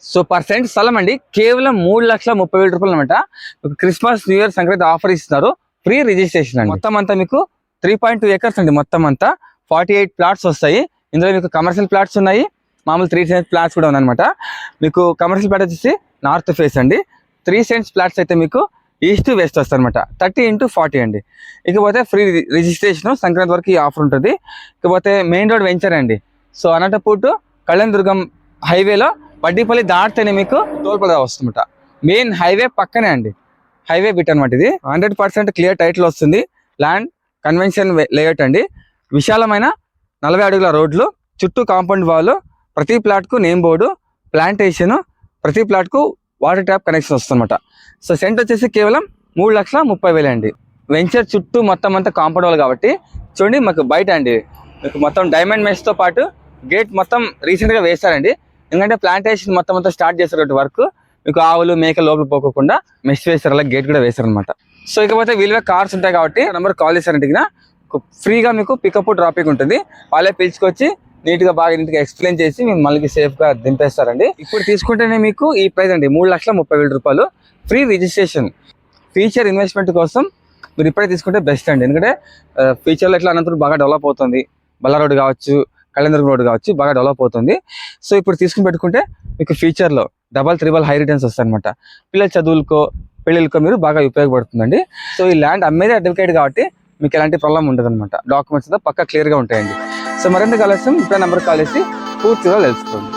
So percent స్థలం అండి కేవలం 3,30,000 రూపాయలు అనమాట. Christmas new year Sankranti offer ఇస్తున్నారు. ఫ్రీ రిజిస్ట్రేషన్ అండి. మొత్తం అంతా మీకు 3.2 acres అండి. మొత్తం అంతా 48 ప్లాట్స్ వస్తాయి. ఇందులో మీకు కమర్షియల్ ప్లాట్స్ ఉన్నాయి, మామూలు 3 సెంట్స్ ప్లాట్స్ కూడా ఉన్నాయన్నమాట. మీకు కమర్షియల్ ప్లాట్ వచ్చేసి నార్త్ ఫేస్ అండి. 3 సెంట్స్ ప్లాట్స్ అయితే మీకు ఈస్ట్ వెస్ట్ వస్తాయి అనమాట. 30x40 అండి. ఇకపోతే ఫ్రీ రిజిస్ట్రేషన్ సంక్రాంతి వరకు ఈ ఆఫర్ ఉంటుంది. ఇకపోతే మెయిన్ రోడ్ వెంచర్ అండి. సో అనంతపూర్ టు కళ్యాణదుర్గం హైవేలో పడ్డిపల్లి దాటితేనే మీకు టోల్పల్లి వస్తుందన్నమాట. మెయిన్ హైవే పక్కనే అండి, హైవే బిట్ అనమాట. ఇది 100% క్లియర్ టైటిల్ వస్తుంది. ల్యాండ్ కన్వెన్షన్ లేఅవుట్ అండి. విశాలమైన 40 అడుగుల రోడ్లు, చుట్టూ కాంపౌండ్ వాల్, ప్రతి ప్లాట్కు నేమ్ బోర్డు, ప్లాంటేషన్, ప్రతి ప్లాట్కు వాటర్ ట్యాప్ కనెక్షన్ వస్తుందన్నమాట. సో సెంట్ వచ్చేసి కేవలం 3,30,000 అండి. వెంచర్ చుట్టూ మొత్తం అంతా కాంపౌండ్ వాల్ కాబట్టి చూడండి మాకు బయట అండి మీకు మొత్తం డైమండ్ మెష్తో పాటు గేట్ మొత్తం రీసెంట్గా వేస్తారండి. ఎందుకంటే ప్లాంటేషన్ మొత్తం అంతా స్టార్ట్ చేసేటువంటి వర్క్ మీకు ఆవులు మేకలు లోపల పోకుండా మెష్ వేస్తారు, అలా గేట్ కూడా వేస్తారు అనమాట. సో ఇకపోతే వీలుగా కార్స్ ఉంటాయి కాబట్టి నెంబర్ కాల్ చేశారంటే ఫ్రీగా మీకు పికప్ డ్రాపింగ్ ఉంటుంది. వాళ్ళే పిలుచుకొచ్చి నీట్గా బాగా నీట్గా ఎక్స్ప్లెయిన్ చేసి మేము మళ్ళీ సేఫ్గా దింపేస్తారండి. ఇప్పుడు తీసుకుంటేనే మీకు ఈ ప్రైస్ అండి 3,30,000 రూపాయలు ఫ్రీ రిజిస్ట్రేషన్. ఫ్యూచర్ ఇన్వెస్ట్మెంట్ కోసం మీరు ఇప్పుడే తీసుకుంటే బెస్ట్ అండి. ఎందుకంటే ఫ్యూచర్లో ఎట్లా అనంతరం బాగా డెవలప్ అవుతుంది. బల్లా రోడ్ కావచ్చు, కళ్యాణదుర్గం రోడ్ కావచ్చు, బాగా డెవలప్ అవుతుంది. సో ఇప్పుడు తీసుకుని పెట్టుకుంటే మీకు ఫ్యూచర్లో 3 హై రిటర్న్స్ వస్తాయి అనమాట. పిల్లల చదువులకో పెళ్ళిళ్ళకో మీరు బాగా ఉపయోగపడుతుందండి. సో ఈ ల్యాండ్ అమ్మేదే అడ్వకేట్ కాబట్టి మీకు ఎలాంటి ప్రాబ్లం ఉండదు అనమాట. డాక్యుమెంట్స్ పక్కా క్లియర్గా ఉంటాయండి. సో మరింత ఆలస్యం ఇప్పుడే నెంబర్ కాల్ చేసి పూర్తిగా తెలుసుకోండి.